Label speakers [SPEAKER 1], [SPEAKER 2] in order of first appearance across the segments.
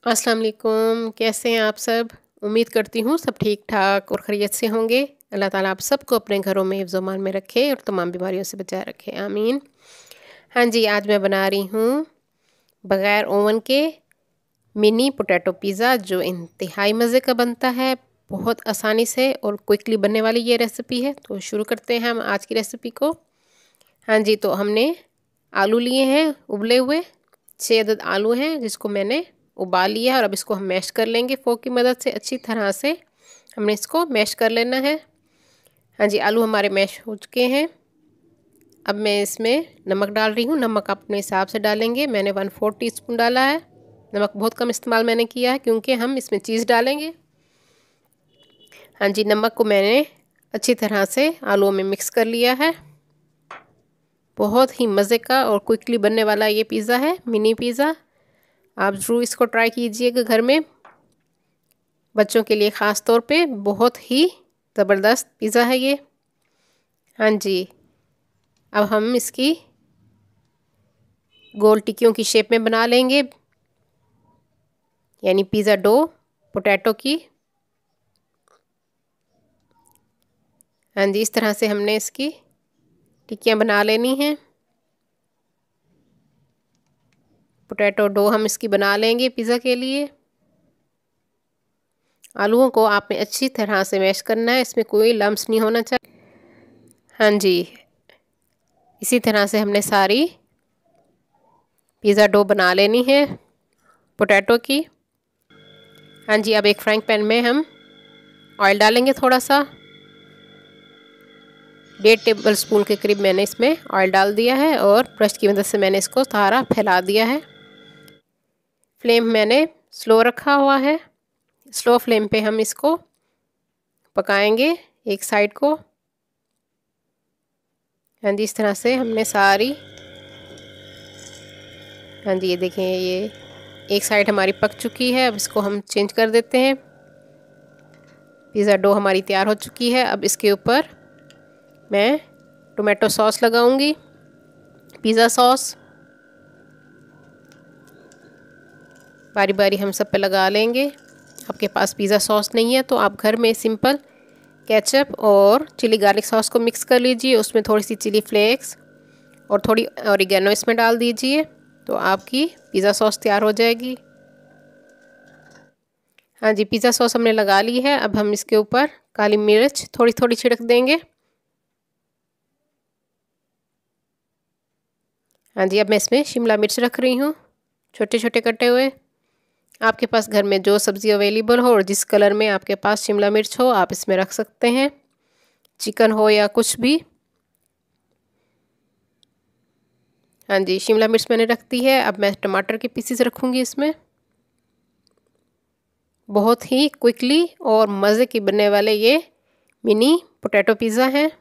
[SPEAKER 1] अस्सलाम वालेकुम, कैसे हैं आप सब? उम्मीद करती हूँ सब ठीक ठाक और खैरियत से होंगे। अल्लाह ताला आप सबको अपने घरों में हिफ्ज़ अमान में रखे और तमाम बीमारियों से बचाए रखे, आमीन। हाँ जी, आज मैं बना रही हूँ बग़ैर ओवन के मिनी पोटैटो पिज़्ज़ा, जो इंतहाई मज़े का बनता है, बहुत आसानी से और क्विकली बनने वाली ये रेसिपी है। तो शुरू करते हैं हम आज की रेसिपी को। हाँ जी, तो हमने आलू लिए हैं उबले हुए, 6 अदद आलू हैं जिसको मैंने उबाल लिया है और अब इसको हम मैश कर लेंगे फ़ोर्क की मदद से। अच्छी तरह से हमने इसको मैश कर लेना है। हाँ जी, आलू हमारे मैश हो चुके हैं। अब मैं इसमें नमक डाल रही हूँ। नमक आप अपने हिसाब से डालेंगे। मैंने 1/4 टीस्पून डाला है। नमक बहुत कम इस्तेमाल मैंने किया है क्योंकि हम इसमें चीज़ डालेंगे। हाँ जी, नमक को मैंने अच्छी तरह से आलूओं में मिक्स कर लिया है। बहुत ही मज़े का और क्विकली बनने वाला ये पिज़्ज़ा है, मिनी पिज़्ज़ा। आप ज़रूर इसको ट्राई कीजिएगा घर में। बच्चों के लिए ख़ास तौर पे बहुत ही ज़बरदस्त पिज़्ज़ा है ये। हाँ जी, अब हम इसकी गोल टिक्कियों की शेप में बना लेंगे, यानी पिज़्ज़ा डो पोटैटो की। हाँ जी, इस तरह से हमने इसकी टिक्कियाँ बना लेनी हैं। पोटैटो डो हम इसकी बना लेंगे पिज़्ज़ा के लिए। आलूओं को आपने अच्छी तरह से मैश करना है, इसमें कोई लम्स नहीं होना चाहिए। हाँ जी, इसी तरह से हमने सारी पिज़्ज़ा डो बना लेनी है पोटैटो की। हाँ जी, अब एक फ्राइंग पैन में हम ऑयल डालेंगे थोड़ा सा। 1.5 टेबल स्पून के करीब मैंने इसमें ऑयल डाल दिया है और ब्रश की मदद से मैंने इसको सारा फैला दिया है। फ्लेम मैंने स्लो रखा हुआ है। स्लो फ्लेम पे हम इसको पकाएंगे एक साइड को। हाँ जी, इस तरह से हमने सारी, हाँ जी, ये देखें, ये एक साइड हमारी पक चुकी है। अब इसको हम चेंज कर देते हैं। पिज़्ज़ा डो हमारी तैयार हो चुकी है। अब इसके ऊपर मैं टोमेटो सॉस लगाऊंगी, पिज़्ज़ा सॉस। बारी बारी हम सब पे लगा लेंगे। आपके पास पिज़्ज़ा सॉस नहीं है तो आप घर में सिंपल केचप और चिली गार्लिक सॉस को मिक्स कर लीजिए। उसमें थोड़ी सी चिली फ्लेक्स और थोड़ी ऑरिगेनो इसमें डाल दीजिए, तो आपकी पिज़्ज़ा सॉस तैयार हो जाएगी। हाँ जी, पिज़्ज़ा सॉस हमने लगा ली है। अब हम इसके ऊपर काली मिर्च थोड़ी थोड़ी छिड़क देंगे। हाँ जी, अब मैं इसमें शिमला मिर्च रख रही हूँ, छोटे छोटे कटे हुए। आपके पास घर में जो सब्ज़ी अवेलेबल हो और जिस कलर में आपके पास शिमला मिर्च हो आप इसमें रख सकते हैं, चिकन हो या कुछ भी। हाँ जी, शिमला मिर्च मैंने रख दी है। अब मैं टमाटर के पीसेस रखूँगी इसमें। बहुत ही क्विकली और मज़े की बनने वाले ये मिनी पोटैटो पिज़्ज़ा है।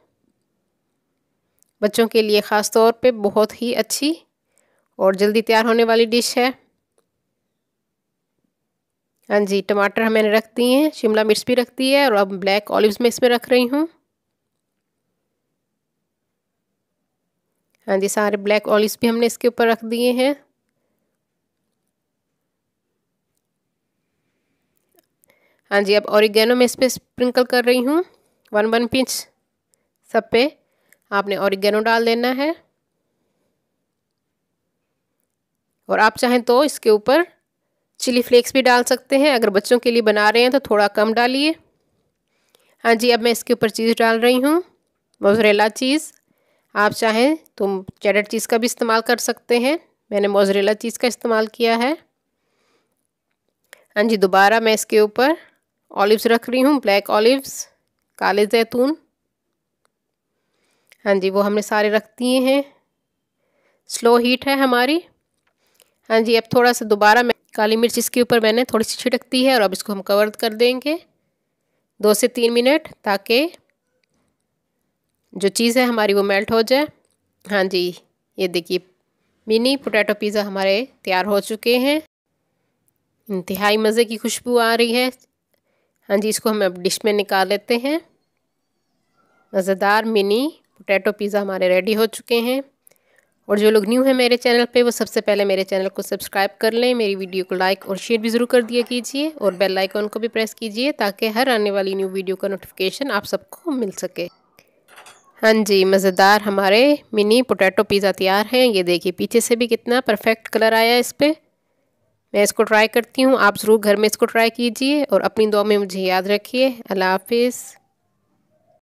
[SPEAKER 1] बच्चों के लिए ख़ास तौर पे बहुत ही अच्छी और जल्दी तैयार होने वाली डिश है। हाँ जी, टमाटर मैंने रख दिए हैं, शिमला मिर्च भी रख दी है और अब ब्लैक ऑलिव्स मैं इसमें रख रही हूँ। हाँ जी, सारे ब्लैक ऑलिव्स भी हमने इसके ऊपर रख दिए हैं। हाँ जी, अब ऑरिगेनो मैं इस पर स्प्रिंकल कर रही हूँ। 1 पिंच सब पे आपने ऑरिगेनो डाल देना है। और आप चाहें तो इसके ऊपर चिली फ्लेक्स भी डाल सकते हैं। अगर बच्चों के लिए बना रहे हैं तो थोड़ा कम डालिए। हाँ जी, अब मैं इसके ऊपर चीज़ डाल रही हूँ, मोज़रेला चीज़। आप चाहें तो चेडर चीज़ का भी इस्तेमाल कर सकते हैं, मैंने मोज़रेला चीज़ का इस्तेमाल किया है। हाँ जी, दोबारा मैं इसके ऊपर ऑलिव्स रख रही हूँ, ब्लैक ऑलिव्स, काले जैतून। हाँ जी, वो हमने सारे रख दिए हैं। स्लो हीट है हमारी। हाँ जी, अब थोड़ा सा दोबारा मैं काली मिर्च इसके ऊपर मैंने थोड़ी सी छिड़क दी है और अब इसको हम कवर कर देंगे 2 से 3 मिनट, ताकि जो चीज़ है हमारी वो मेल्ट हो जाए। हाँ जी, ये देखिए मिनी पोटैटो पिज़्ज़ा हमारे तैयार हो चुके हैं। इंतहाई मज़े की खुशबू आ रही है। हाँ जी, इसको हम अब डिश में निकाल लेते हैं। मज़ेदार मिनी पोटैटो पिज़्ज़ा हमारे रेडी हो चुके हैं और जो लोग न्यू हैं मेरे चैनल पे वो सबसे पहले मेरे चैनल को सब्सक्राइब कर लें, मेरी वीडियो को लाइक और शेयर भी ज़रूर कर दिया कीजिए और बेल आइकन को भी प्रेस कीजिए ताकि हर आने वाली न्यू वीडियो का नोटिफिकेशन आप सबको मिल सके। हाँ जी, मज़ेदार हमारे मिनी पोटैटो पिज़्ज़ा तैयार हैं। ये देखिए पीछे से भी कितना परफेक्ट कलर आया है इस पर। मैं इसको ट्राई करती हूँ, आप ज़रूर घर में इसको ट्राई कीजिए और अपनी दुआ में मुझे याद रखिए। अल्लाह हाफिज़।